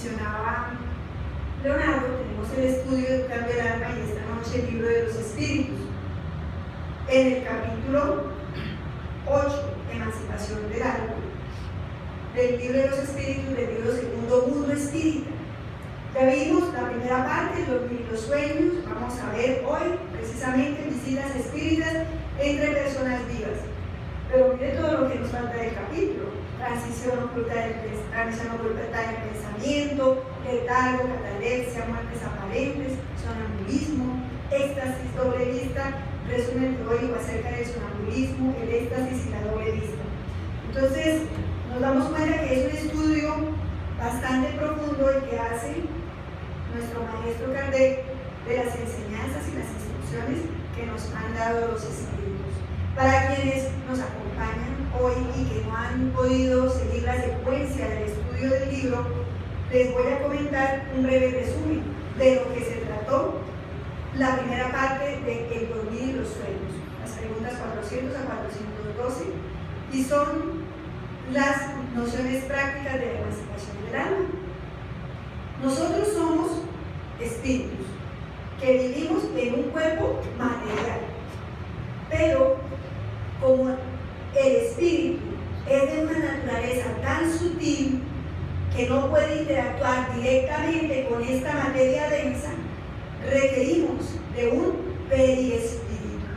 mencionaba Leonardo, tenemos el estudio Educando el Alma y esta noche el libro de los espíritus. En el capítulo 8, Emancipación del Alma, del libro de los espíritus, del libro segundo, Mundo Espírita. Ya vimos la primera parte, el dormir y los sueños. Vamos a ver hoy precisamente visitas espíritas entre personas vivas. Pero mire todo lo que nos falta del capítulo: transición oculta del pensamiento, letargo, catalepsia, muertes aparentes, sonambulismo, éxtasis, doble vista, resumen teórico acerca del sonambulismo, el éxtasis y la doble vista. Entonces, nos damos cuenta que es un estudio bastante profundo el que hace nuestro maestro Kardec de las enseñanzas y las instrucciones que nos han dado los espíritus. Para quienes nos acompañan hoy y que no han podido seguir la secuencia del estudio del libro, les voy a comentar un breve resumen de lo que se trató la primera parte de El dormir y los sueños, las preguntas 400 a 412, y son las nociones prácticas de la emancipación del alma. Nosotros somos espíritus que vivimos en un cuerpo material, pero como el espíritu es de una naturaleza tan sutil que no puede interactuar directamente con esta materia densa, requerimos de un periespíritu,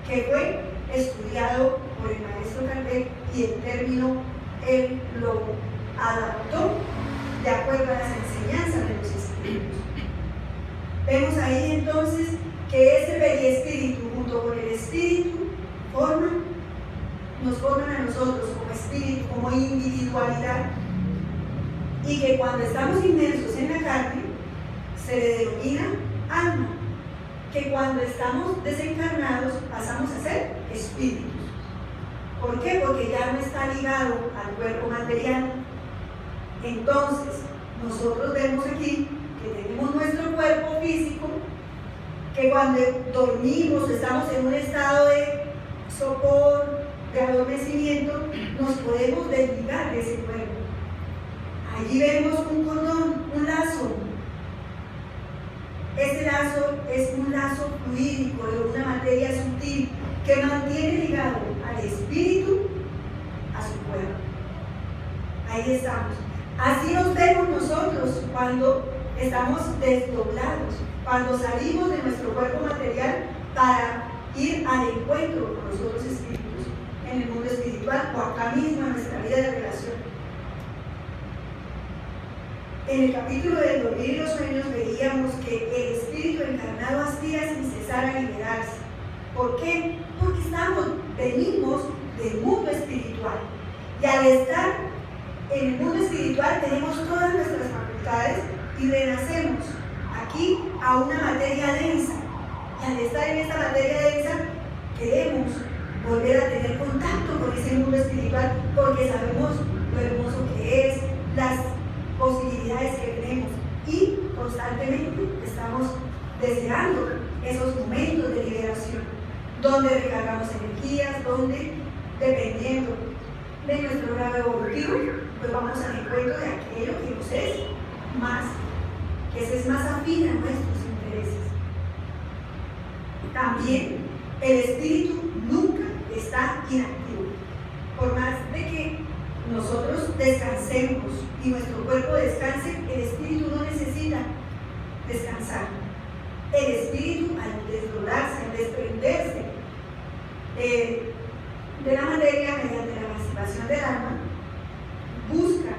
que fue estudiado por el maestro Kardec, y el término él lo adaptó de acuerdo a las enseñanzas de los espíritus. Vemos ahí entonces que ese periespíritu junto con el espíritu nos forman a nosotros como espíritu, como individualidad, y que cuando estamos inmersos en la carne se le denomina alma, que cuando estamos desencarnados pasamos a ser espíritus. ¿Por qué? Porque ya no está ligado al cuerpo material. Entonces, nosotros vemos aquí que tenemos nuestro cuerpo físico, que cuando dormimos, estamos en un estado de sopor, de adormecimiento, nos podemos desligar de ese cuerpo. Allí vemos un cordón, un lazo. Ese lazo es un lazo fluídico de una materia sutil que mantiene ligado al espíritu a su cuerpo. Ahí estamos. Así nos vemos nosotros cuando estamos desdoblados, cuando salimos de nuestro cuerpo material para ir al encuentro con los otros espíritus en el mundo espiritual o acá mismo en nuestra vida de relación. En el capítulo del dormir y los sueños veíamos que el espíritu encarnado aspira sin cesar a liberarse. ¿Por qué? Porque venimos del mundo espiritual, y al estar en el mundo espiritual tenemos todas nuestras facultades y renacemos aquí a una materia densa, y al estar en esta materia densa queremos volver a tener contacto con ese mundo espiritual porque sabemos lo hermoso que es, las posibilidades que tenemos, y constantemente estamos deseando esos momentos de liberación donde recargamos energías, donde, dependiendo de nuestro grado evolutivo, pues vamos al encuentro de aquello que nos es más, que es más afín a nuestros intereses. También el espíritu nunca está inactivo. Por más de que nosotros descansemos y nuestro cuerpo descanse, el espíritu no necesita descansar. El espíritu, al desdoblarse, al desprenderse de la materia mediante la emancipación del alma, busca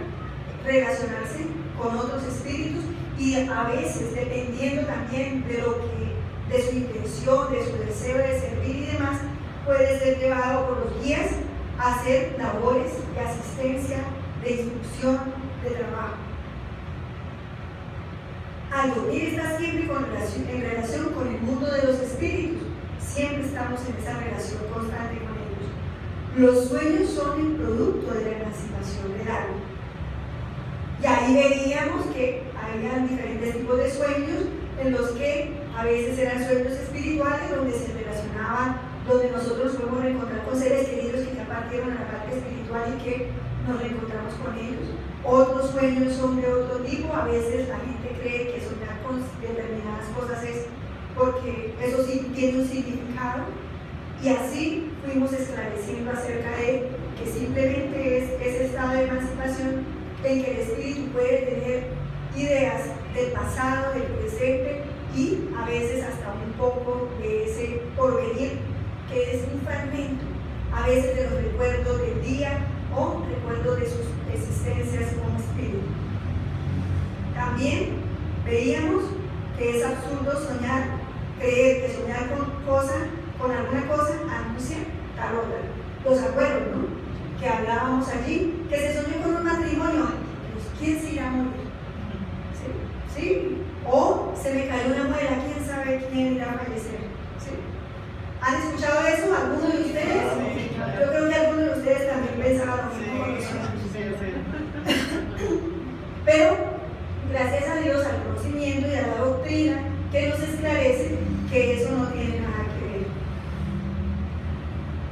relacionarse con otros espíritus, y a veces, dependiendo también de su intención, de su deseo de servir y demás, puede ser llevado por los guías a hacer labores de asistencia, de instrucción, de trabajo. Al dormir está siempre en relación con el mundo de los espíritus, siempre estamos en esa relación constante con ellos. Los sueños son el producto de la emancipación del alma. Y ahí veíamos que había diferentes tipos de sueños, en los que a veces eran sueños espirituales, donde se relacionaban, donde nosotros podemos reencontrar con seres queridos que ya partieron a la parte espiritual y que nos reencontramos con ellos, Otros sueños son de otro tipo. A veces la gente cree que soñar con determinadas cosas es porque eso sí tiene un significado, y así fuimos esclareciendo acerca de que simplemente es ese estado de emancipación en que el espíritu puede tener ideas del pasado, del presente y a veces hasta un poco de ese porvenir, que es un fragmento a veces de los recuerdos del día o recuerdos de sus existencias como espíritu. También veíamos que es absurdo creer que soñar con alguna cosa anuncia tal otra. Los acuerdos, ¿no?, que hablábamos allí, que se soñó con un matrimonio. Pues, ¿quién se irá a morir? ¿Sí? O se me cayó una muela, ¿quién sabe quién irá a fallecer? ¿Sí? ¿Han escuchado eso algunos de ustedes? Yo creo que algunos de ustedes también pensaban lo mismo con los sueños. Pero gracias a Dios, al conocimiento y a la doctrina que nos esclarece que eso no tiene nada que ver.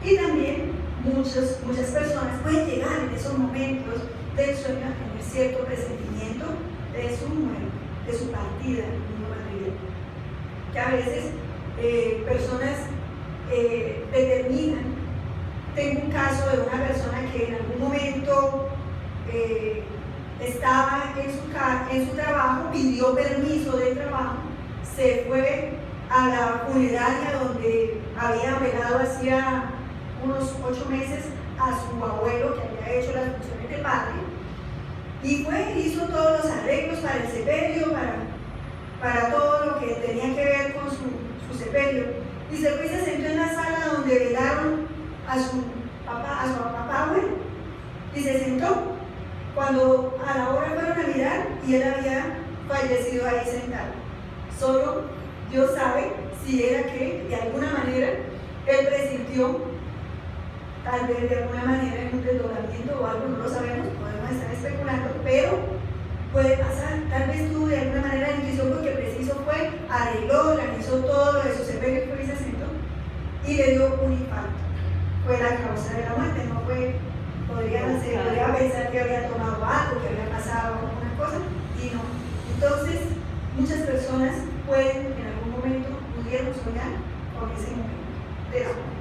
Y también muchas personas pueden llegar en esos momentos del sueño a tener cierto presentimiento de su muerte, de su partida en el mundo material. Que a veces personas determinan. Tengo un caso de una persona que en algún momento estaba en su trabajo, pidió permiso de trabajo, se fue a la funeraria donde había velado hacía unos 8 meses a su abuelo, que había hecho las funciones de padre, y hizo todos los arreglos para el sepelio, para todo lo que tenía que ver con su sepelio, y se fue y se sentó en la sala donde velaron a su papá abuelo, y se sentó cuando a la hora fueron a mirar y él había fallecido ahí sentado. Solo Dios sabe si era que de alguna manera él presintió, tal vez de alguna manera en un desdoblamiento o algo, no lo sabemos, podemos estar especulando, pero puede pasar. Tal vez tuvo de alguna manera la intuición porque preciso fue, arregló, organizó todo lo de su sepelio y se sentó y le dio un infarto. Fue la causa de la muerte, no fue, podría pensar que había tomado algo, que había pasado alguna cosa, y no. Entonces, muchas personas pudieron soñar con ese momento de la muerte.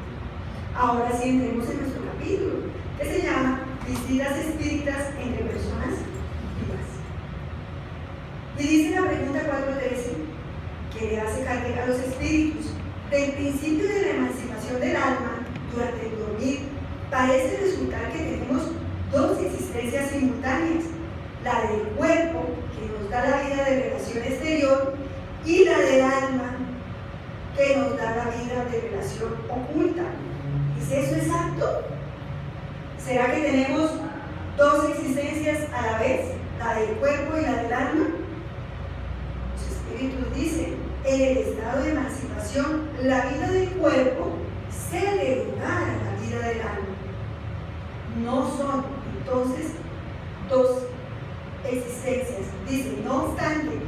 Ahora sí entremos en nuestro capítulo, que se llama Visitas espíritas entre personas vivas. Y dice la pregunta 4.13, que le hace carga a los espíritus. Del principio de la emancipación del alma durante el dormir, parece resultar que tenemos dos existencias simultáneas: la del cuerpo, que nos da la vida de relación exterior, y la del alma, que nos da la vida de relación oculta. ¿Es eso exacto? ¿Será que tenemos dos existencias a la vez, la del cuerpo y la del alma? Los espíritus dicen, en el estado de emancipación, la vida del cuerpo cede lugar a la vida del alma. No son, entonces, dos existencias. Dice, no obstante,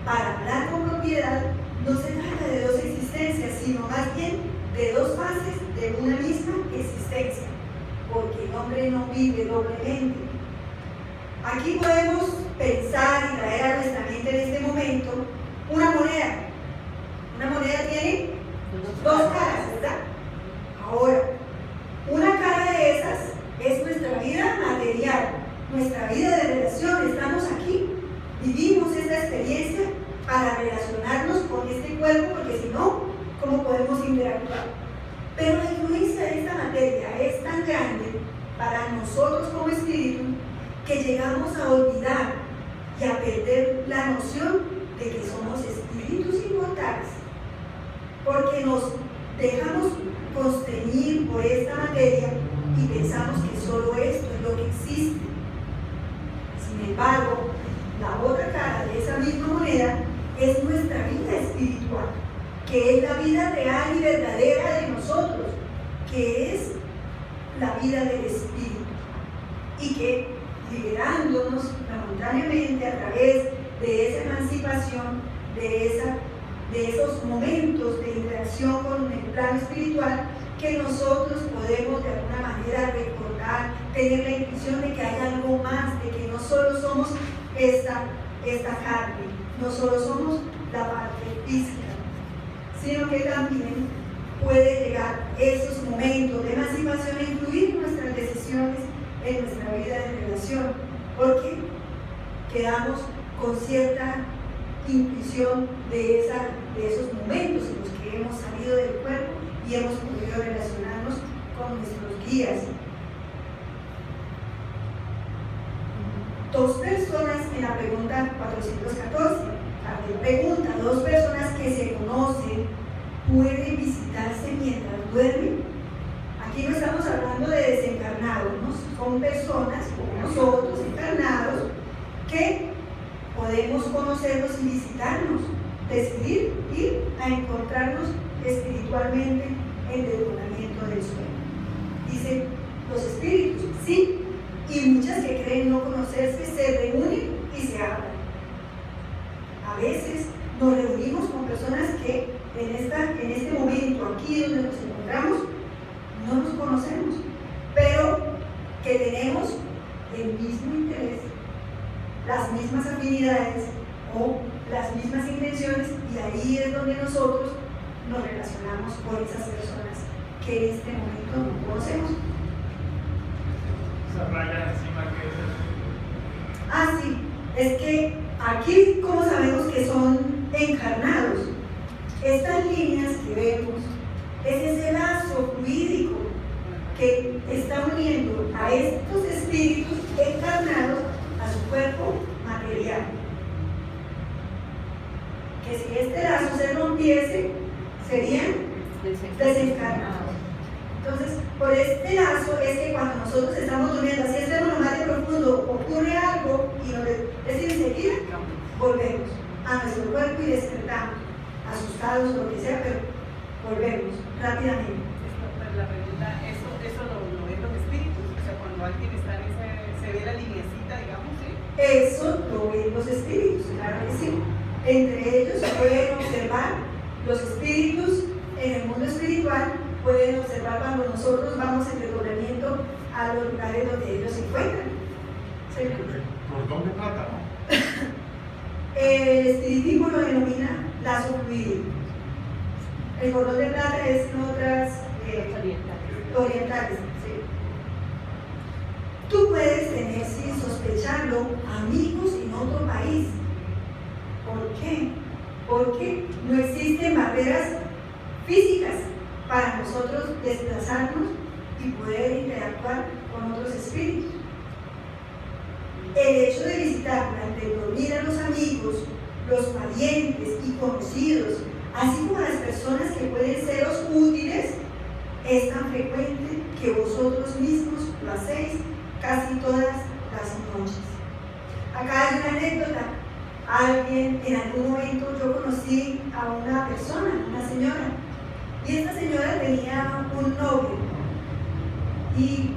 para hablar con propiedad, no se trata de dos existencias, sino más bien de dos fases de una misma existencia, porque el hombre no vive doblemente. Aquí podemos pensar y traer a nuestra mente en este momento una moneda. Una moneda tiene dos caras, ¿verdad? Ahora, una cara de esas es nuestra vida material, nuestra vida de relación. Estamos aquí, vivimos esta experiencia para relacionarnos con este cuerpo, porque si no, ¿cómo podemos interactuar? Pero la influencia de esta materia es tan grande para nosotros como espíritu que llegamos a olvidar y a perder la noción de que somos espíritus inmortales, porque nos dejamos constreñir por esta materia y pensamos que solo esto es lo que existe. Sin embargo, la otra cara de esa misma moneda es nuestra vida espiritual, que es la vida real y verdadera de nosotros, que es la vida del espíritu, y que liberándonos momentáneamente a través de esa emancipación, de esos momentos de interacción con el plano espiritual, que nosotros podemos de alguna manera recordar, tener la intuición de que hay algo más, de que no solo somos esta carne, no solo somos la parte física, sino que también puede llegar esos momentos de emancipación a influir en nuestras decisiones, en nuestra vida de relación, porque quedamos con cierta intuición de esos momentos en los que hemos salido del cuerpo y hemos podido relacionarnos con nuestros guías. Dos personas en la pregunta 414, pregunta, dos personas que se conocen pueden visitarse mientras duermen. Aquí no estamos hablando de desencarnados, ¿no? Son personas como nosotros, encarnados, que podemos conocernos y visitarnos, decidir ir a encontrarnos espiritualmente en el detonamiento del sueño. Dice los espíritus, sí, y muchas que creen no conocerse se reúnen y se hablan. A veces nos reunimos con personas que en este momento, aquí donde nos encontramos, no nos conocemos, pero que tenemos el mismo interés, las mismas afinidades o las mismas intenciones, y ahí es donde nosotros nos relacionamos con esas personas que en este momento no conocemos. Esa raya encima que es Ah, sí, es que aquí, como sabemos que son encarnados, estas líneas que vemos es ese lazo fluídico que está uniendo a estos espíritus encarnados a su cuerpo material. Que si este lazo se rompiese, serían desencarnados. Entonces, por este lazo es que cuando nosotros estamos durmiendo, así estemos en lo más profundo, ocurre algo y enseguida volvemos a nuestro cuerpo y despertamos, asustados o lo que sea, pero volvemos rápidamente. La pregunta, ¿eso lo ven los espíritus? O sea, cuando alguien está en se ve la lineecita, digamos, ¿sí? Eso lo ven los espíritus, claro que sí. Entre ellos se pueden observar los espíritus en el mundo espiritual, pueden observar cuando nosotros vamos en desdoblamiento a los lugares donde ellos se encuentran. ¿Sí? cordón de plata, ¿no? El espiritismo lo denomina lazo fluido. El cordón de plata es en otras orientales. ¿Sí? Tú puedes tener, sin sospecharlo, amigos en otro país. ¿Por qué? Porque no existen barreras físicas para nosotros desplazarnos y poder interactuar con otros espíritus. El hecho de visitar durante el dormir a los amigos, los parientes y conocidos, así como las personas que pueden seros útiles, es tan frecuente que vosotros mismos lo hacéis casi todas las noches. Acá hay una anécdota. Alguien, en algún momento yo conocí a una persona, una señora, y esta señora tenía un novio, y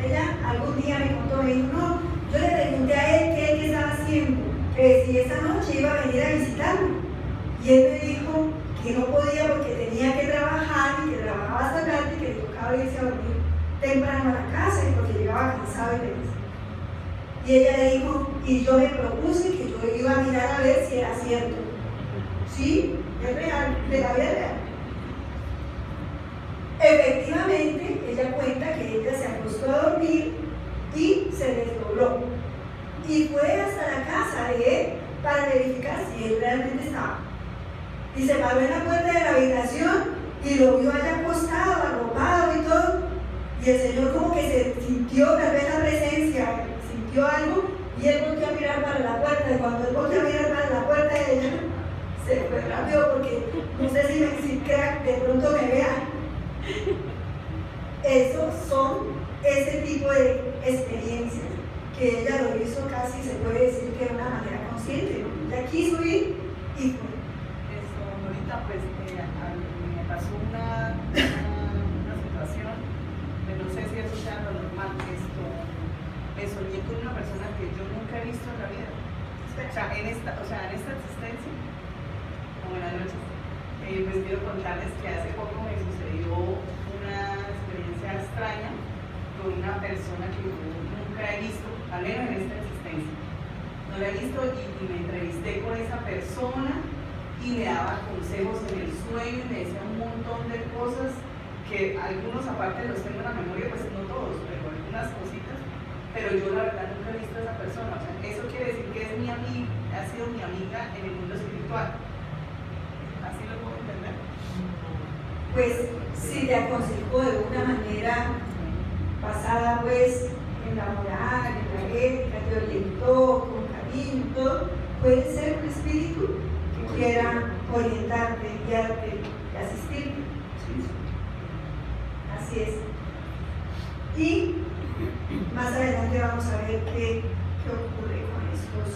ella algún día me contó, me dijo, no, yo le pregunté a él qué estaba haciendo, que si esa noche iba a venir a visitarme, y él me dijo que no podía porque tenía que trabajar y que trabajaba hasta tarde y que le tocaba irse a dormir temprano a la casa y porque llegaba cansado y demás. Y ella le dijo, y yo me propuse que yo iba a mirar a ver si era cierto. Sí, es real, de la vida real. Efectivamente, ella cuenta que ella se acostó a dormir y se desdobló. Y fue hasta la casa de él para verificar si él realmente estaba. Y se paró en la puerta de la habitación y lo vio allá acostado, arropado y todo. Y el señor como que se sintió tal vez la presencia, sintió algo, y él volvió a mirar para la puerta. Y cuando él volvió a mirar para la puerta de ella, se fue rápido porque no sé si crack de pronto me vea. Esos son ese tipo de experiencias que ella lo hizo casi, se puede decir que de una manera consciente, ¿no? Ella quiso ir y fue. Eso, ahorita pues me pasó una situación, pero no sé si eso sea lo normal. Me soñé con una persona que yo nunca he visto en la vida. O sea, en esta existencia, como en las noches. Pues quiero contarles que hace poco me sucedió una experiencia extraña con una persona que yo nunca nunca he visto, al menos en esta existencia. No la he visto y me entrevisté con esa persona y me daba consejos en el sueño y me decía un montón de cosas que algunos aparte los tengo en la memoria, pues no todos, pero algunas cositas, pero yo la verdad nunca he visto a esa persona. O sea, eso quiere decir que es mi amiga, ha sido mi amiga en el mundo espiritual. ¿Así lo puedo entender? Pues si te aconsejó de una manera basada pues en la moral, en la ética, te orientó con cariño y todo, puede ser un espíritu que quiera orientarte, guiarte y asistirte. Así es. Y más adelante vamos a ver qué ocurre con estos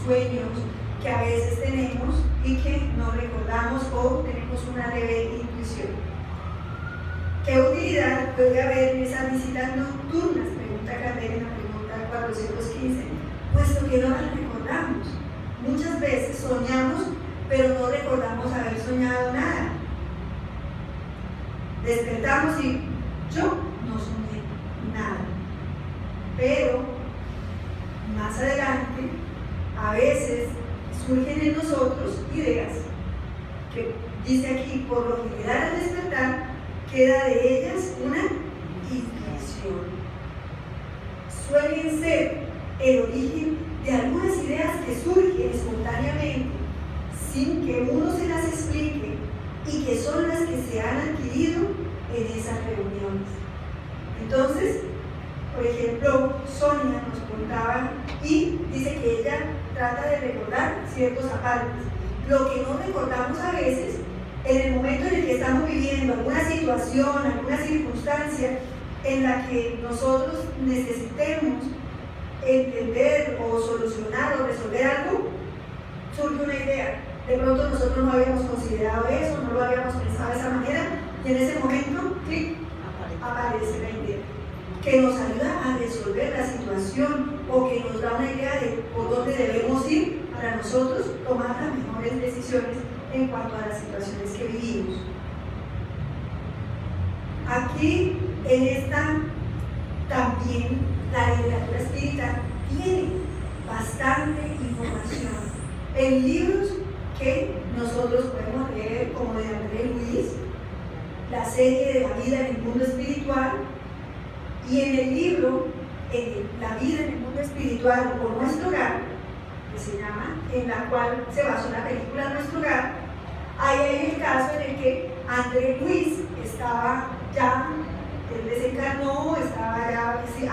sueños que a veces tenemos y que no recordamos o tenemos una leve intuición. ¿Qué utilidad puede haber en esas visitas nocturnas? Pregunta Candela en la pregunta 415. Puesto que no las recordamos. Muchas veces soñamos, pero no recordamos haber soñado nada. Despertamos y yo no soñé nada. Pero más adelante, a veces surgen en nosotros ideas que dice aquí, por lo general al despertar, queda de ellas una intuición. Suelen ser el origen de algunas ideas que surgen espontáneamente, sin que uno se las explique, y que son las que se han adquirido en esas reuniones. Entonces, por ejemplo, Sonia nos contaba y dice que ella trata de recordar ciertos apartes. Lo que no recordamos a veces, en el momento en el que estamos viviendo alguna situación, alguna circunstancia en la que nosotros necesitemos entender o solucionar o resolver algo, surge una idea. De pronto nosotros no habíamos considerado eso, no lo habíamos pensado de esa manera, y en ese momento, clic, aparece la idea, que nos ayuda a resolver la situación o que nos da una idea de por dónde debemos ir para nosotros tomar las mejores decisiones en cuanto a las situaciones que vivimos. Aquí, en esta, también la literatura espírita tiene bastante información en libros que nosotros podemos leer, como de André Luis, la serie de la vida en el mundo espiritual, y en el libro La vida en el mundo espiritual por nuestro hogar, que se llama, en la cual se basó la película Nuestro Hogar. Ahí hay el caso en el que André Luis estaba ya, él desencarnó, estaba ya,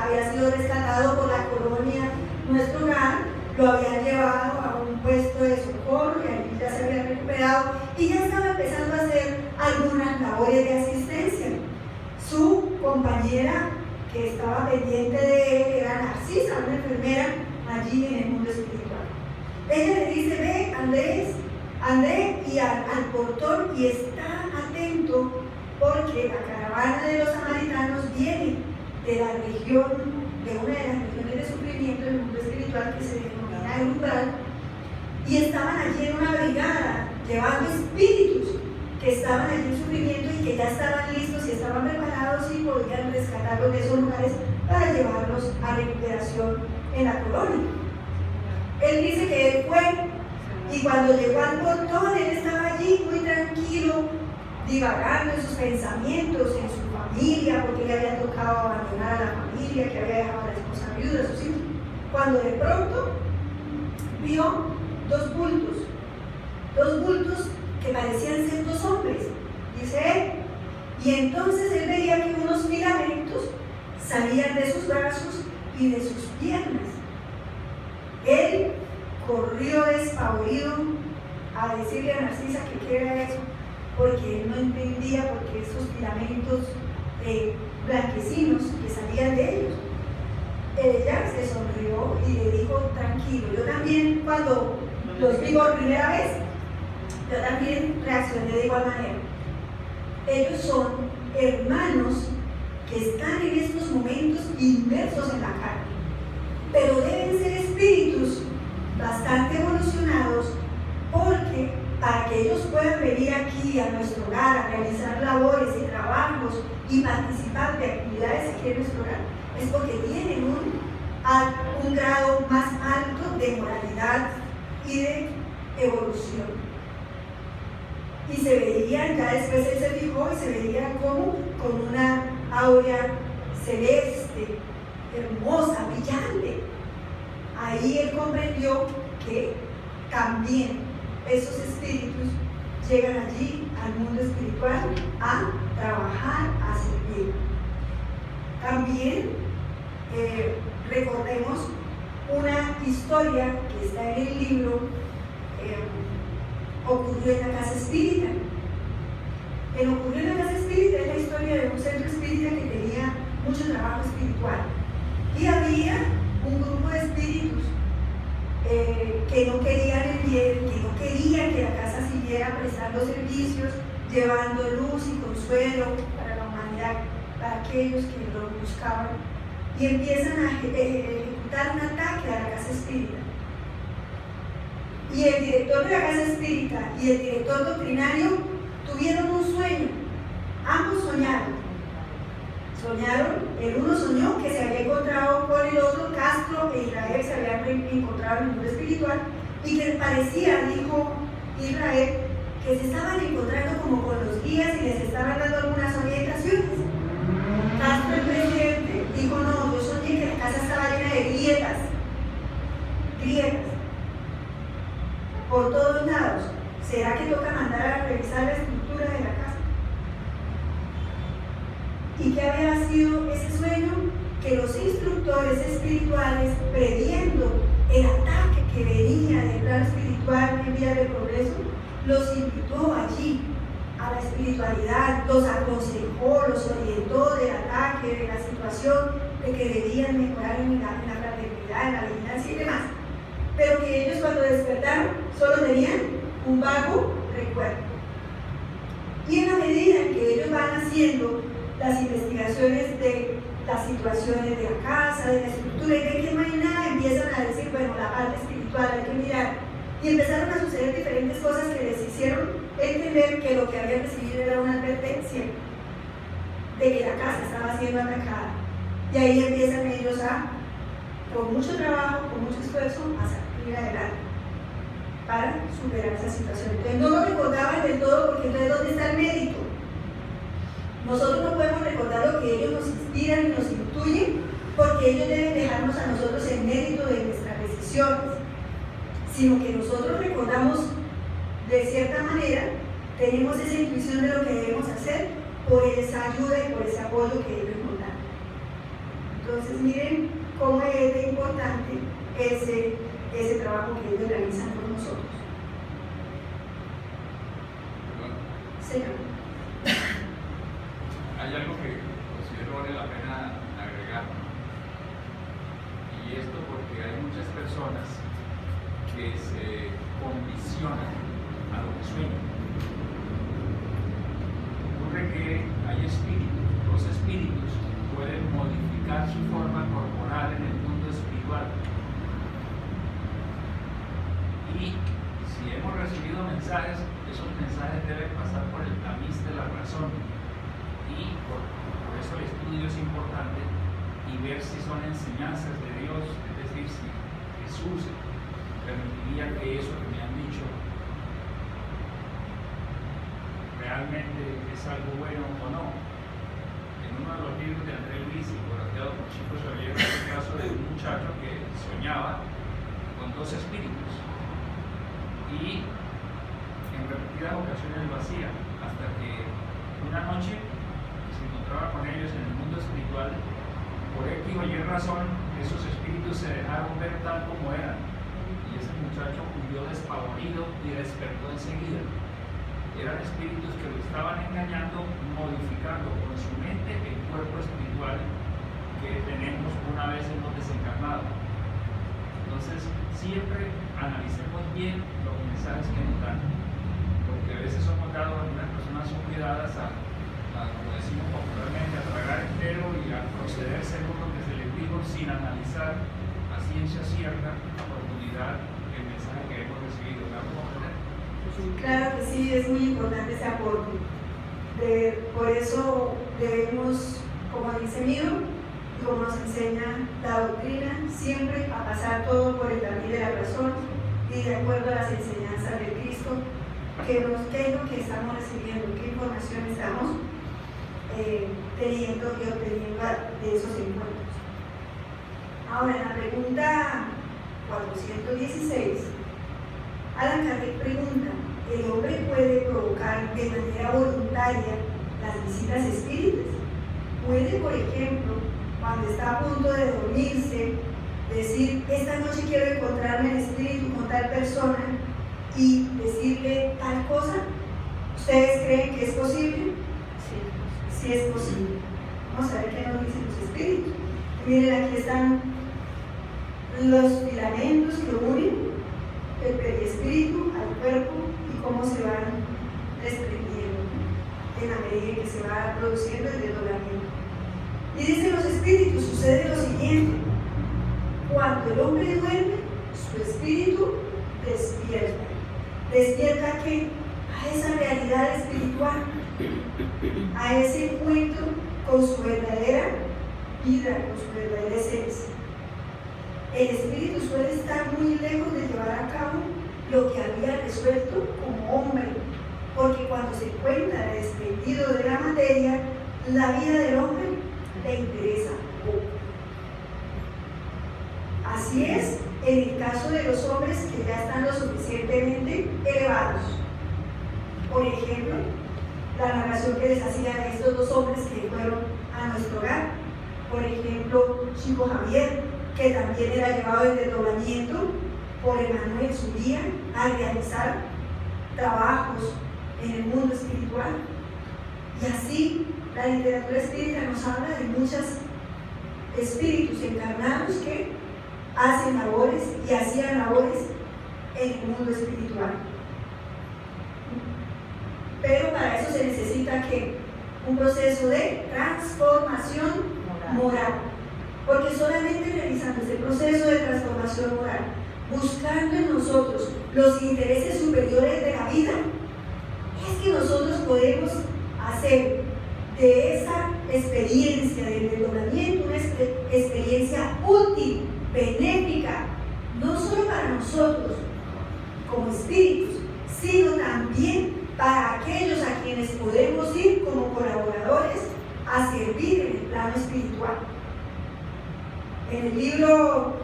había sido rescatado por la colonia Nuestro Hogar, lo habían llevado a un puesto de socorro y allí ya se había recuperado y ya estaba empezando a hacer algunas labores de asistencia. Su compañera que estaba pendiente de él era Narcisa, una enfermera allí en el mundo espiritual. Ella le dice: ve, André y al portón y está atento porque la caravana de los samaritanos viene de la región, de una de las regiones de sufrimiento del mundo espiritual que se denomina el umbral, y estaban allí en una brigada llevando espíritus que estaban allí en sufrimiento y que ya estaban listos y estaban preparados y podían rescatarlos de esos lugares para llevarlos a recuperación en la colonia. Él dice que él fue y cuando llegó al portón él estaba allí muy tranquilo, divagando en sus pensamientos, en su familia, porque le había tocado abandonar a la familia, que había dejado a la esposa viuda, a sus hijos. Cuando de pronto vio dos bultos que parecían ser dos hombres, dice él, y entonces él veía que unos filamentos salían de sus brazos y de sus piernas. Él corrió despavorido a decirle a Narcisa que qué era eso, porque él no entendía por qué esos filamentos blanquecinos que salían de ellos. Ella se sonrió y le dijo: tranquilo. Yo también, cuando los vi por primera vez, yo también reaccioné de igual manera. Ellos son hermanos que están en estos momentos inmersos en la carne, pero deben ser espíritus bastante evolucionados, porque para que ellos puedan venir aquí a nuestro hogar a realizar labores y trabajos y participar de actividades aquí en nuestro hogar es porque tienen un grado más alto de moralidad y de evolución. Y se veían, ya después él se fijó y se veía como con una áurea celeste, hermosa, brillante. Ahí él comprendió que también esos espíritus llegan allí al mundo espiritual a trabajar, a servir. También recordemos una historia que está en el libro, ocurrió en la casa espírita. Ocurrió en la casa espírita es la historia de un centro espírita que tenía mucho trabajo espiritual. Y había un grupo de espíritus que no querían el bien, que no querían que la casa siguiera prestando servicios, llevando luz y consuelo para la humanidad, para aquellos que lo buscaban, y empiezan a ejecutar un ataque a la casa espírita. Y el director de la casa espírita y el director doctrinario tuvieron un sueño, ambos soñaron, el uno soñó que se había encontrado con el otro, Castro e Israel se habían encontrado en el mundo espiritual, y que parecía, dijo Israel, que se estaban encontrando como con los guías y les estaban dando algunas orientaciones. Castro, el presidente, dijo: no, yo soñé que la casa estaba llena de grietas por todos lados. ¿Será que toca mandar a revisar la estructura de la casa? ¿Y qué había sido ese sueño? Que los instructores espirituales, previendo el ataque que venía del plano espiritual en vía de progreso, los invitó allí a la espiritualidad, los aconsejó, los orientó del ataque, de la situación, de que debían mejorar en la fraternidad, en la vigilancia y demás. Pero que ellos, cuando despertaron, solo tenían un vago recuerdo. Y en la medida en que ellos van haciendo las investigaciones de las situaciones de la casa, de la estructura, y de que no hay nada, empiezan a decir: bueno, la parte espiritual hay que mirar. Y empezaron a suceder diferentes cosas que les hicieron entender que lo que habían recibido era una advertencia de que la casa estaba siendo atacada. Y ahí empiezan ellos con mucho trabajo, con mucho esfuerzo, a salir adelante para superar esa situación. Entonces no lo recordaban del todo, porque entonces ¿dónde está el mérito? Nosotros no podemos recordar lo que ellos nos inspiran y nos intuyen, porque ellos deben dejarnos a nosotros el mérito de nuestras decisiones, sino que nosotros recordamos de cierta manera, tenemos esa intuición de lo que debemos hacer por esa ayuda y por ese apoyo que ellos nos dan. Entonces miren cómo es de importante ese trabajo que ellos realizan con nosotros. Señor. Hay algo que considero vale la pena agregar, y esto porque hay muchas personas que se condicionan a lo que sueñan. Ocurre que hay espíritus, los espíritus pueden modificar su forma corporal en el mundo espiritual, y si hemos recibido mensajes, esos mensajes deben pasar por el tamiz de la razón, y por eso el estudio es importante, y ver si son enseñanzas de Dios, es decir, si Jesús permitiría que eso que me han dicho realmente es algo bueno o no. En uno de los libros de André Luis, corajeado por chicos, había el caso de un muchacho que soñaba con dos espíritus, y en repetidas ocasiones lo hacía, hasta que una noche se encontraba con ellos en el mundo espiritual. Por X o Y razón, esos espíritus se dejaron ver tal como eran, y ese muchacho huyó despavorido y despertó enseguida. Eran espíritus que lo estaban engañando, modificando con su mente el cuerpo espiritual que tenemos una vez hemos desencarnado. Entonces, siempre analicemos bien los mensajes que nos dan, porque a veces somos dados, algunas personas son cuidadas como decimos popularmente, a tragar entero y a proceder según lo que se les dijo, sin analizar a ciencia cierta, a profundidad, el mensaje que hemos recibido. ¿Me hago comprender? Claro que sí, es muy importante ese aporte. Por eso debemos, como dice Miro, y como nos enseña la doctrina, siempre a pasar todo por el camino de la razón y de acuerdo a las enseñanzas de Cristo, qué es lo que estamos recibiendo, qué información estamos teniendo y obteniendo de esos encuentros. Ahora, en la pregunta 416, Allan Kardec pregunta: ¿el hombre puede provocar de manera voluntaria las visitas espíritas? ¿Puede, por ejemplo, cuando está a punto de dormirse, decir: esta noche quiero encontrarme en espíritu con tal persona y decirle tal cosa? ¿Ustedes creen que es posible? Sí es posible. Vamos a ver qué nos dicen los espíritus. Miren, aquí están los filamentos que unen el perispíritu al cuerpo y cómo se van desprendiendo en la medida en que se va produciendo el desdoblamiento. Y dicen los espíritus, sucede lo siguiente: cuando el hombre duerme, su espíritu despierta. ¿Despierta a qué? A esa realidad espiritual, a ese encuentro con su verdadera vida, con su verdadera esencia. El espíritu suele estar muy lejos de llevar a cabo lo que había resuelto como hombre, porque cuando se encuentra desprendido de la materia, la vida del hombre le interesa poco. Así es en el caso de los hombres que ya están lo suficientemente elevados. Por ejemplo, la narración que les hacía de estos dos hombres que fueron a nuestro hogar. Por ejemplo, Chico Javier, que también era llevado en desdoblamiento por Emmanuel Subía a realizar trabajos en el mundo espiritual. Y así la literatura espírita nos habla de muchos espíritus encarnados que hacen labores y hacían labores en el mundo espiritual. Pero para eso se necesita que un proceso de transformación moral. Porque solamente realizando ese proceso de transformación moral, buscando en nosotros los intereses superiores de la vida, es que nosotros podemos hacer de esa experiencia del desdoblamiento una experiencia útil, benéfica, no solo para nosotros como espíritus, sino también para aquellos a quienes podemos ir como colaboradores a servir en el plano espiritual. En el libro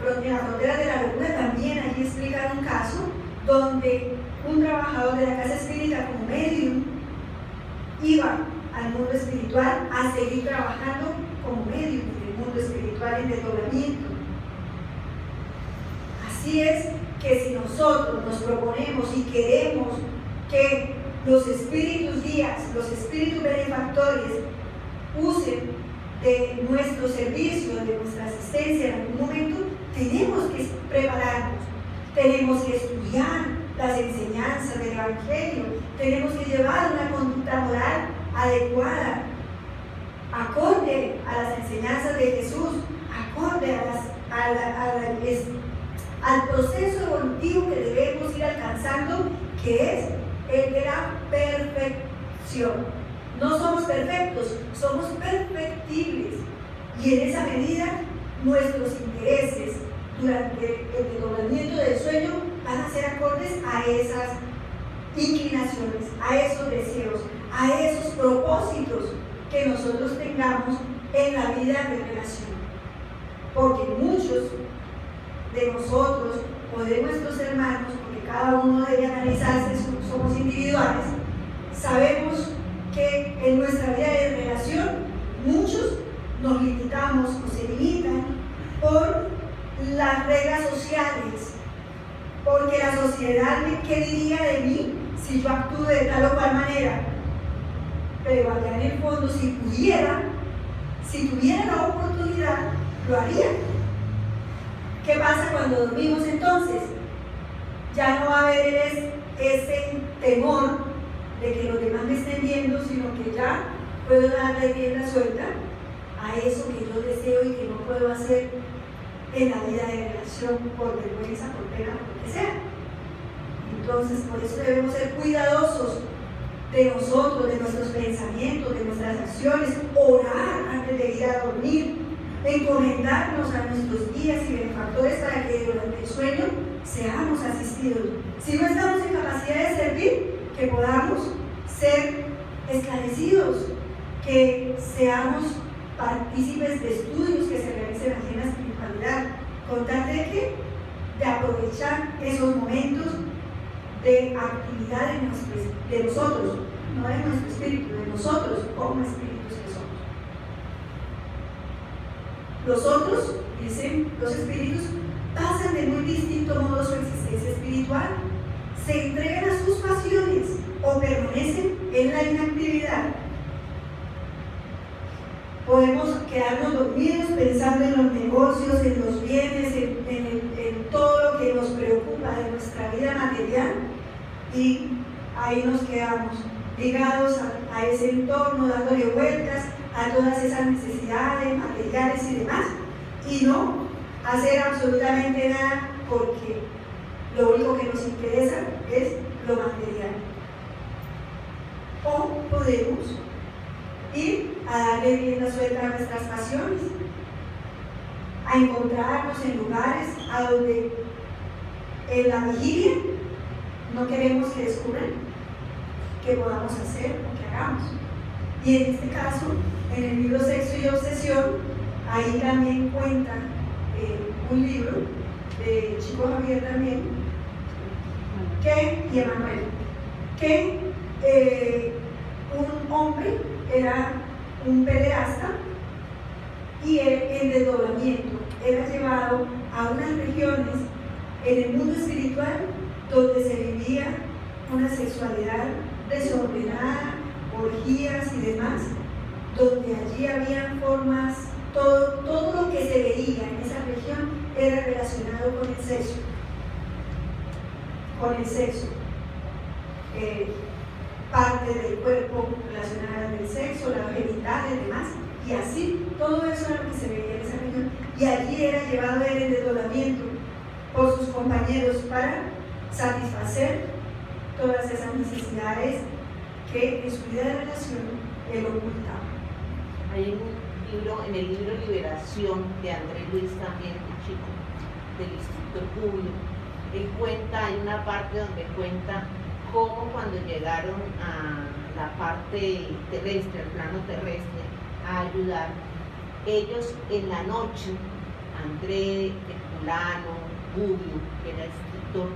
En la frontera de la locura también allí explican un caso donde un trabajador de la casa espírita como medium iba al mundo espiritual a seguir trabajando como medium en el mundo espiritual en desdoblamiento. Así es que si nosotros nos proponemos y queremos que los espíritus guías, los espíritus benefactores usen de nuestro servicio, de nuestra asistencia en algún momento, tenemos que prepararnos, tenemos que estudiar las enseñanzas del Evangelio, tenemos que llevar una conducta moral adecuada, acorde a las enseñanzas de Jesús, acorde al proceso evolutivo que debemos ir alcanzando, que es el de la perfección. No somos perfectos, somos perfectibles. Y en esa medida, nuestros intereses durante el desdoblamiento del sueño van a ser acordes a esas inclinaciones, a esos deseos, a esos propósitos que nosotros tengamos en la vida de relación. Porque muchos de nosotros o de nuestros hermanos, porque cada uno debe analizarse, somos individuales, sabemos que en nuestra vida de relación muchos nos limitamos o se limitan por las reglas sociales, porque la sociedad, ¿qué diría de mí si yo actúo de tal o cual manera? Pero allá en el fondo, si tuviera la oportunidad, lo haría. ¿Qué pasa cuando dormimos entonces? Ya no va a haber ese temor de que los demás me estén viendo, sino que ya puedo darle rienda suelta a eso que yo deseo y que no puedo hacer en la vida de relación por vergüenza, por pena, por lo que sea. Entonces, por eso debemos ser cuidadosos de nosotros, de nuestros pensamientos, de nuestras acciones, orar antes de ir a dormir, encomendarnos a nuestros guías y benefactores para que durante el sueño seamos asistidos. Si no estamos en capacidad de servir, que podamos ser esclarecidos, que seamos partícipes de estudios que se realicen aquí en la espiritualidad, con tal de que de aprovechar esos momentos de actividad de nosotros, no de nuestro espíritu, de nosotros como espíritus que somos. Los otros, dicen los espíritus, pasan de muy distinto modo su existencia espiritual, se entregan a sus pasiones o permanecen en la inactividad. Podemos quedarnos dormidos pensando en los negocios, en los bienes, en todo lo que nos preocupa de nuestra vida material, y ahí nos quedamos ligados a ese entorno, dándole vueltas a todas esas necesidades materiales y demás, y no hacer absolutamente nada, porque lo único que nos interesa es lo material. O podemos ir a darle rienda suelta a nuestras pasiones, a encontrarnos en lugares a donde en la vigilia no queremos que descubran qué podamos hacer o qué hagamos. Y en este caso, en el libro Sexo y Obsesión, ahí también cuenta un libro de Chico Javier también, y Emanuel, que un hombre era un pederasta y en desdoblamiento era llevado a unas regiones en el mundo espiritual donde se vivía una sexualidad desordenada, orgías y demás, donde allí habían formas, todo lo que se veía en esa región era relacionado con el sexo. Partes del cuerpo relacionadas del sexo, las genitales y demás, y así, todo eso era lo que se veía en esa región, y allí era llevado él en desdoblamiento por sus compañeros para satisfacer todas esas necesidades que en su vida de relación él ocultaba. Hay un libro, en el libro Liberación de Andrés Luis también, un chico del Instituto Publio, él cuenta, hay una parte donde cuenta cómo cuando llegaron a la parte terrestre, al plano terrestre, a ayudar, ellos en la noche, André, Herculano, Publio, que era escritor,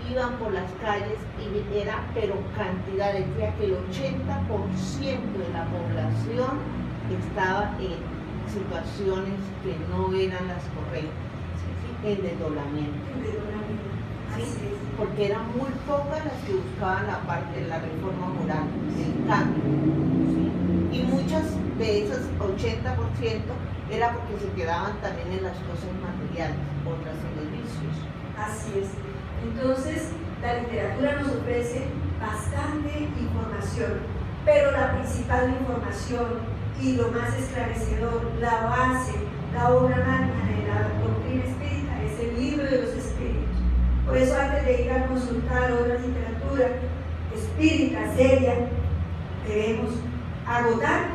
iban por las calles y era, pero cantidad, decía que el 80% de la población estaba en situaciones que no eran las correctas, ¿sí? En desdoblamiento. ¿Sí? Porque eran muy pocas las que buscaban la parte de la reforma moral, el cambio, ¿sí? Y muchas de esas 80% era porque se quedaban también en las cosas materiales, otras en los vicios. Así es. Entonces, la literatura nos ofrece bastante información, pero la principal información y lo más esclarecedor, la base, la obra magna de la doctrina espírita es el libro de los espíritus. Por eso, antes de ir a consultar otra literatura espírita seria, debemos agotar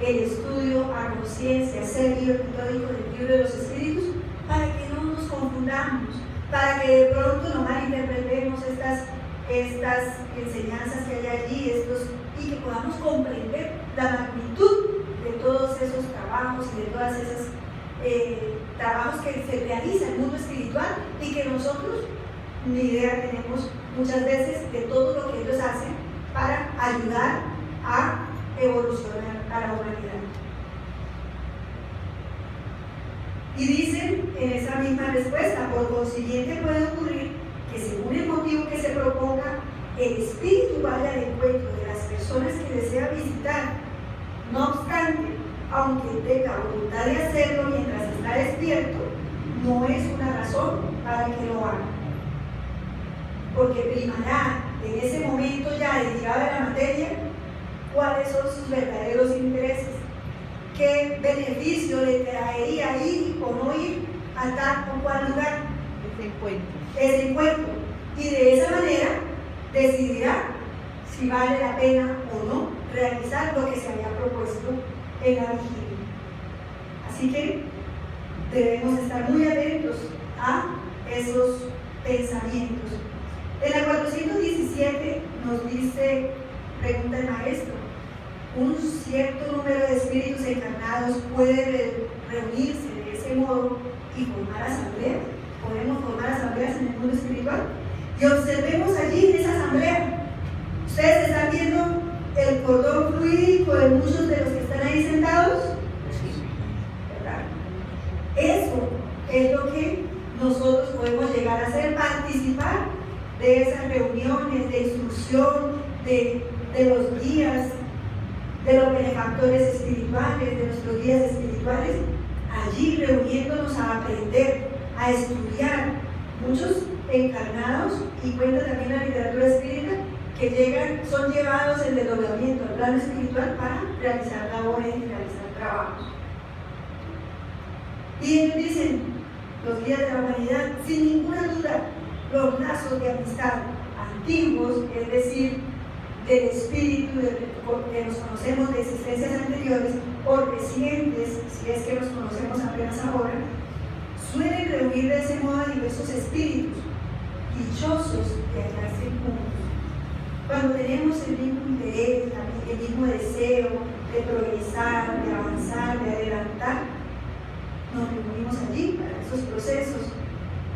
el estudio a conciencia serio y metódico del libro de los espíritus para que no nos confundamos, para que de pronto no malinterpretemos estas enseñanzas que hay allí, y que podamos comprender la magnitud de todos esos trabajos y de todas esas trabajos que se realizan en el mundo espiritual y que nosotros ni idea tenemos muchas veces de todo lo que ellos hacen para ayudar a evolucionar a la humanidad. Y dicen en esa misma respuesta, por consiguiente puede ocurrir que según el motivo que se proponga, el espíritu vaya al encuentro de las personas que desea visitar. No obstante, aunque tenga voluntad de hacerlo mientras está despierto, no es una razón para que lo haga. Porque primará en ese momento ya dedicado a la materia cuáles son sus verdaderos intereses. ¿Qué beneficio le traería ir o no ir a tal o cual lugar? Ese encuentro. Y de esa manera decidirá si vale la pena o no realizar lo que se había propuesto en la vigilia. Así que debemos estar muy atentos a esos pensamientos. En la 417 nos dice, pregunta el maestro, ¿un cierto número de espíritus encarnados puede reunirse de ese modo y formar asambleas? ¿Podemos formar asambleas en el mundo espiritual? Y observemos allí en esa asamblea. Ustedes están viendo el cordón fluídico de muchos de los que están ahí sentados, ¿verdad? Eso es lo que nosotros podemos llegar a hacer, participar de esas reuniones de instrucción, de los guías, de los benefactores espirituales, de nuestros guías espirituales, allí reuniéndonos a aprender, a estudiar. Muchos encarnados, y cuenta también la literatura espírita, que son llevados en desdoblamiento al plano espiritual para realizar labores y realizar trabajos. Y ellos dicen, los guías de la humanidad, sin ninguna duda, los lazos de amistad antiguos, es decir, del espíritu, que nos conocemos de existencias anteriores o recientes, si es que nos conocemos apenas ahora, suelen reunir de ese modo a diversos espíritus, dichosos de hallarse juntos. Cuando tenemos el mismo interés, el mismo deseo de progresar, de avanzar, de adelantar, nos reunimos allí para esos procesos.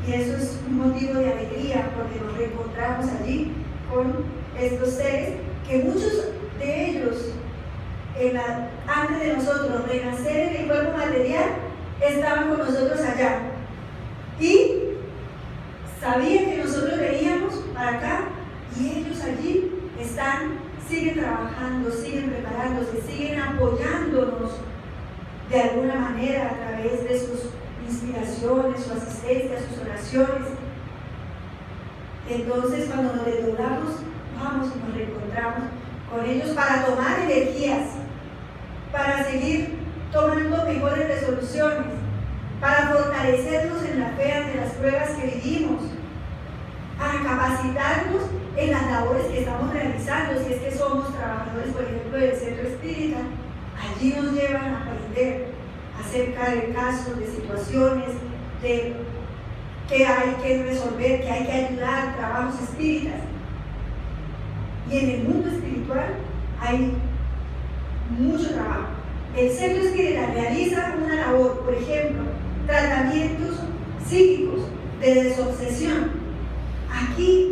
Y eso es un motivo de alegría porque nos reencontramos allí con estos seres que muchos de ellos, antes de nosotros renacer en el cuerpo material, estaban con nosotros allá. Y sabían que nosotros veníamos para acá y ellos allí siguen trabajando, siguen preparándose, siguen apoyándonos de alguna manera a través de sus inspiraciones, su asistencia, sus oraciones. Entonces, cuando nos desdoblamos, vamos y nos reencontramos con ellos para tomar energías, para seguir tomando mejores resoluciones, para fortalecernos en la fe ante las pruebas que vivimos, para capacitarnos en las labores que estamos realizando, si es que somos trabajadores, por ejemplo, del centro espírita. Allí nos llevan a aprender acerca de casos, de situaciones, de que hay que resolver, que hay que ayudar, trabajos espíritas. Y en el mundo espiritual hay mucho trabajo. El centro espírita realiza una labor, por ejemplo, tratamientos psíquicos de desobsesión. Aquí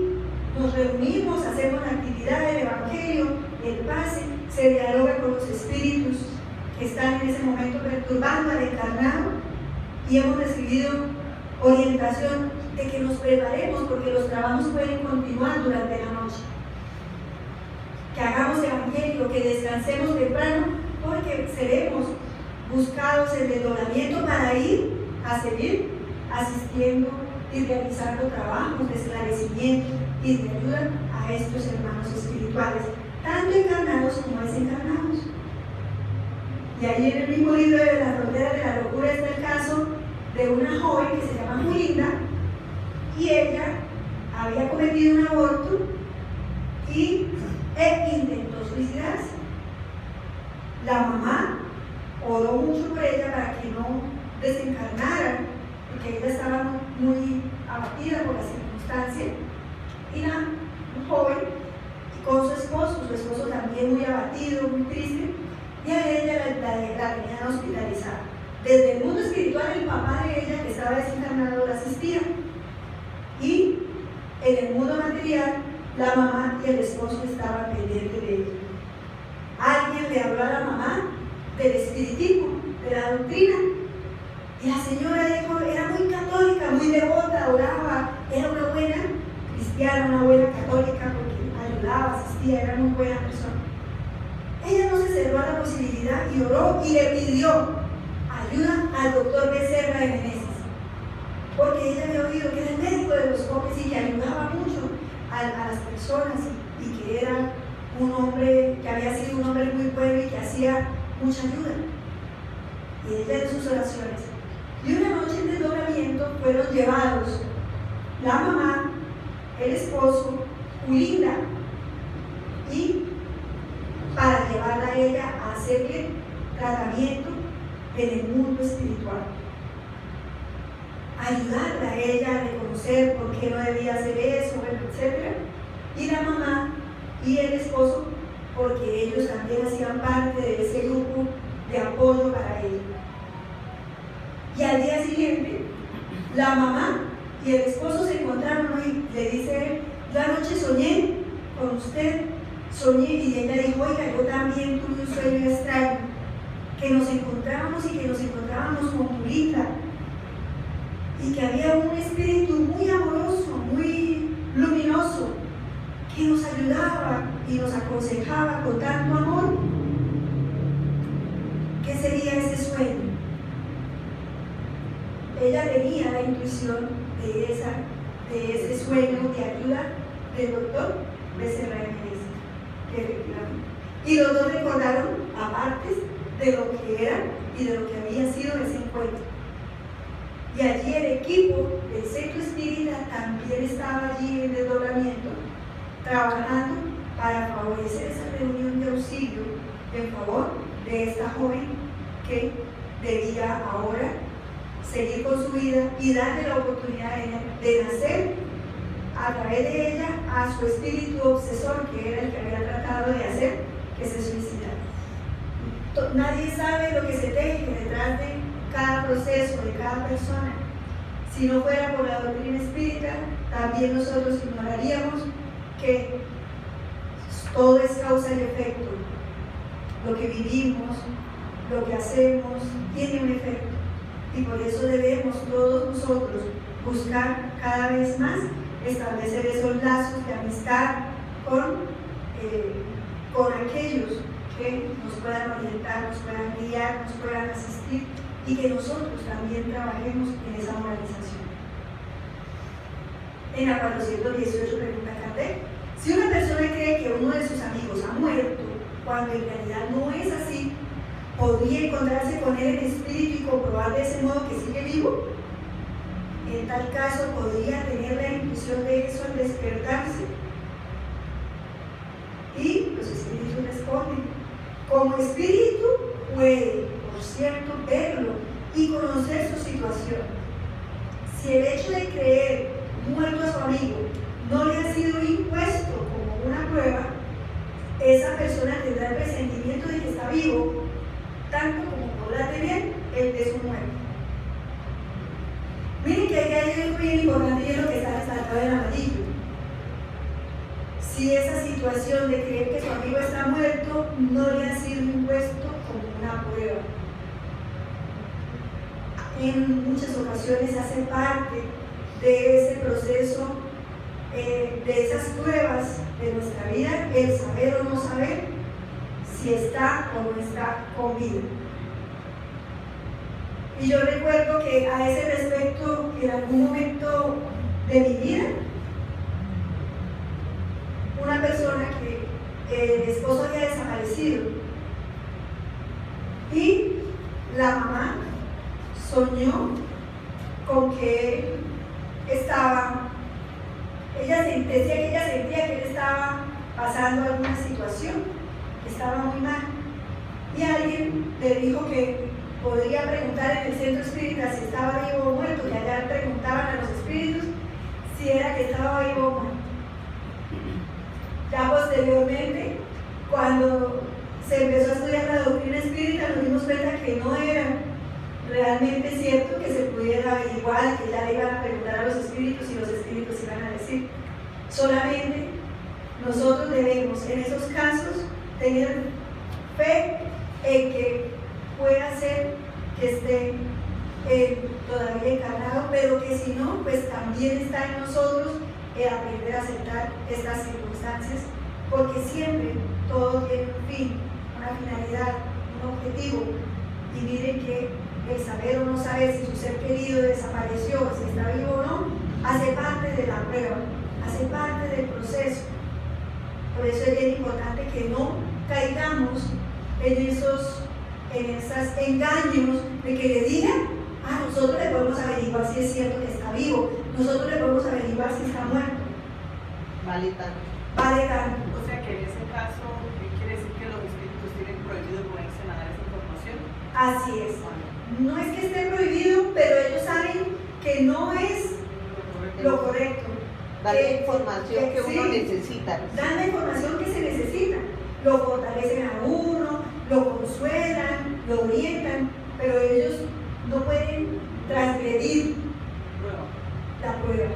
nos reunimos, hacemos la actividad del evangelio, el pase, se dialoga con los espíritus que están en ese momento perturbando al encarnado y hemos recibido orientación de que nos preparemos porque los trabajos pueden continuar durante la noche. Que hagamos evangelio, que descansemos temprano porque seremos buscados en desdoblamiento para ir a seguir asistiendo y realizando trabajos de esclarecimiento y de ayuda a estos hermanos espirituales, tanto encarnados como desencarnados. Y ahí en el mismo libro de Las Fronteras de la Locura está el caso de una joven que se llama Julinda y ella había cometido un aborto y intentó suicidarse. La mamá oró mucho por ella para que no desencarnara, porque ella estaba muy abatida por la circunstancia. Y la joven, con su esposo también muy abatido, muy triste, y a ella la tenían hospitalizada. Desde el mundo espiritual, el papá de ella, que estaba desencarnado, la asistía. Y en el mundo material, la mamá y el esposo estaban pendientes de ella. Alguien le habló a la mamá del espiritismo, de la doctrina. Y la señora dijo, era muy católica, muy devota, oraba, era una buena cristiana, una buena católica, porque ayudaba, asistía, era muy buena persona. Ella no se cerró a la posibilidad y oró y le pidió ayuda al doctor Becerra de Meneses, porque ella había oído que era el médico de los pobres y que ayudaba mucho a las personas y que era un hombre, que había sido un hombre muy bueno y que hacía mucha ayuda. Y ella en sus oraciones. Y una noche en desdoblamiento fueron llevados la mamá, el esposo, Julinda y para llevarla a ella a hacerle tratamiento en el mundo espiritual. Ayudarla a ella a reconocer por qué no debía hacer eso, bueno, etc. Y la mamá y el esposo, porque ellos también hacían parte de ese grupo de apoyo para ella. Y al día siguiente, la mamá y el esposo se encontraron y le dice él: yo anoche soñé con usted, soñé, y ella dijo: oiga, yo también tuve un sueño extraño, que nos encontrábamos con Julita, y que había un espíritu muy amoroso, muy luminoso, que nos ayudaba y nos aconsejaba con tanto amor. ¿Qué sería ese sueño? Ella tenía la intuición de ese sueño de ayuda del doctor Becerra Jiménez, efectivamente. Y los dos recordaron apartes de lo que era y de lo que había sido ese encuentro. Y allí el equipo del Centro Espírita también estaba allí en desdoblamiento, trabajando para favorecer esa reunión de auxilio en favor de esta joven que debía ahora seguir con su vida y darle la oportunidad a ella de nacer a través de ella a su espíritu obsesor, que era el que había tratado de hacer que se suicidara. Nadie sabe lo que se teje detrás de cada proceso, de cada persona. Si no fuera por la doctrina espírita, también nosotros ignoraríamos que todo es causa y efecto. Lo que vivimos, lo que hacemos, tiene un efecto. Y por eso debemos todos nosotros buscar cada vez más establecer esos lazos de amistad con aquellos que nos puedan orientar, nos puedan guiar, nos puedan asistir, y que nosotros también trabajemos en esa moralización. En la 418 pregunta Kardec: si una persona cree que uno de sus amigos ha muerto, cuando en realidad no es así, ¿podría encontrarse con él en espíritu y comprobar de ese modo que sigue vivo? En tal caso, ¿podría tener la intuición de eso al despertarse? Y los espíritus responden: como espíritu puede, por cierto, verlo y conocer su situación. Si el hecho de creer muerto a su amigo no le ha sido impuesto como una prueba, esa persona tendrá el presentimiento de que está vivo, tanto como podrá tener el de su muerte. Miren que aquí hay algo bien importante, y es lo que está resaltado en amarillo. Si esa situación de creer que su amigo está muerto no le ha sido impuesto como una prueba, en muchas ocasiones hace parte de ese proceso, de esas pruebas de nuestra vida, el saber o no saber si está o no está con vida. Y yo recuerdo que a ese respecto, en algún momento de mi vida, una persona que el esposo había desaparecido, y la mamá soñó con que él estaba, ella decía que ella sentía que él estaba pasando alguna situación, que estaba muy mal, y alguien le dijo que podría preguntar en el centro espírita si estaba vivo o muerto, que allá preguntaban a los espíritus si era que estaba vivo o muerto. Ya posteriormente, cuando se empezó a estudiar la doctrina espírita, nos dimos cuenta que no era realmente cierto que se pudiera averiguar, que ya le iban a preguntar a los espíritus y los espíritus iban a decir. Solamente nosotros debemos, en esos casos, tener fe en que pueda ser que esté todavía encarnado, pero que si no, pues también está en nosotros el aprender a aceptar estas circunstancias, porque siempre todo tiene un fin, una finalidad, un objetivo. Y miren que el saber o no saber si su ser querido desapareció, si está vivo o no, hace parte de la prueba, hace parte del proceso. Por eso es bien importante que no caigamos en esos engaños de que le digan: nosotros le podemos averiguar si es cierto que está vivo, nosotros le podemos averiguar si está muerto. Vale tanto. Vale tanto. O sea que que en ese caso, ¿qué quiere decir que los espíritus tienen prohibido ponerse a dar esa información? Así es. No es que esté prohibido, pero ellos saben que no es lo correcto. Dar la información que uno sí, necesita. dan la información que se necesita. Lo fortalecen a uno, lo consuelan, lo orientan, pero ellos no pueden transgredir Prueba. la prueba.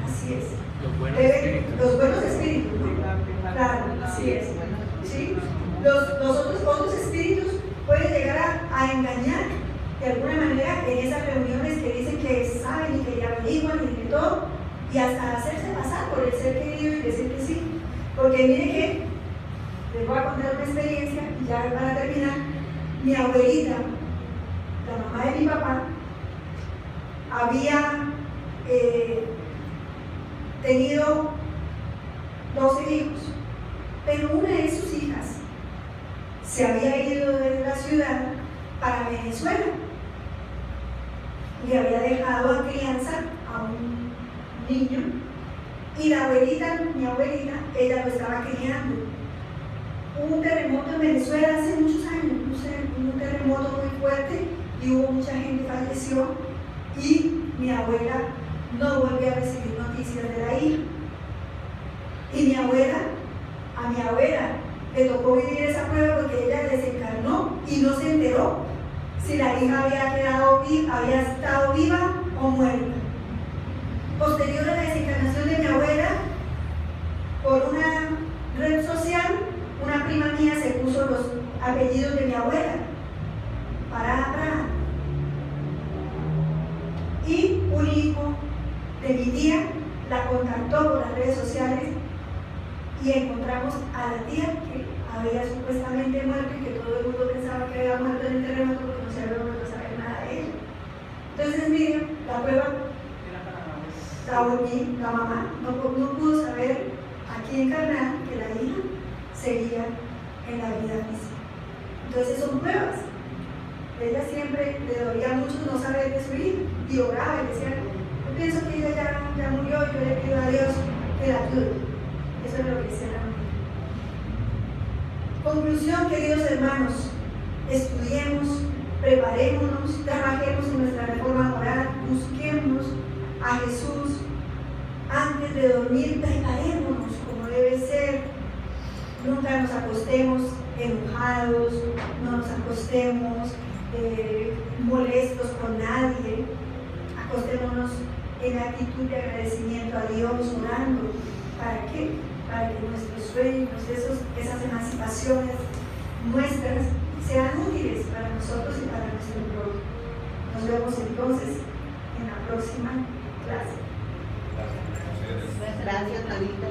Así es. Los buenos Deben- espíritus. los buenos espíritus, ¿no? Dejar Claro, la- así es. ¿Sí? Los otros espíritus pueden llegar a engañar de alguna manera en esas reuniones que dicen que saben y que ya averiguan y que todo, y hasta hacerse pasar por el ser querido y decir que sí. Porque mire que, les voy a contar una experiencia y ya para terminar, mi abuelita, la mamá de mi papá, había tenido 12 hijos, pero una de sus hijas se había ido de la ciudad para Venezuela y había dejado a crianza a un niño y la abuelita, mi abuelita, ella lo estaba criando. Hubo un terremoto en Venezuela hace muchos años, no sé, un terremoto muy fuerte y hubo mucha gente que falleció y mi abuela no volvió a recibir noticias de la hija. Y a mi abuela le tocó vivir esa prueba porque ella desencarnó y no se enteró si la hija había estado viva o muerta. Posterior a la desencarnación de mi abuela, por una red social, una prima mía se puso los apellidos de mi abuela, Pará. Y un hijo de mi tía la contactó por las redes sociales y encontramos a la tía que había supuestamente muerto y que todo el mundo pensaba que había muerto en el terremoto porque no se había vuelto a saber nada de ella. Entonces, miren, la prueba, la mamá no pudo saber aquí encarnar que la hija seguía en la vida física. Entonces son pruebas. Ella siempre le dolía mucho no saber de su hija y oraba y decía, yo pienso que ella ya murió y yo le pido a Dios que la ayude. Eso es lo que decía la mamá. Conclusión, queridos hermanos, estudiemos, preparémonos, trabajemos en nuestra reforma moral, busquemos a Jesús. Antes de dormir, preparémonos como debe ser. Nunca nos acostemos enojados, no nos acostemos molestos con nadie. Acostémonos en actitud de agradecimiento a Dios, orando. ¿Para qué? Para que nuestros sueños, esas emancipaciones nuestras sean útiles para nosotros y para nuestro pueblo. Nos vemos entonces en la próxima clase. Gracias, Marita.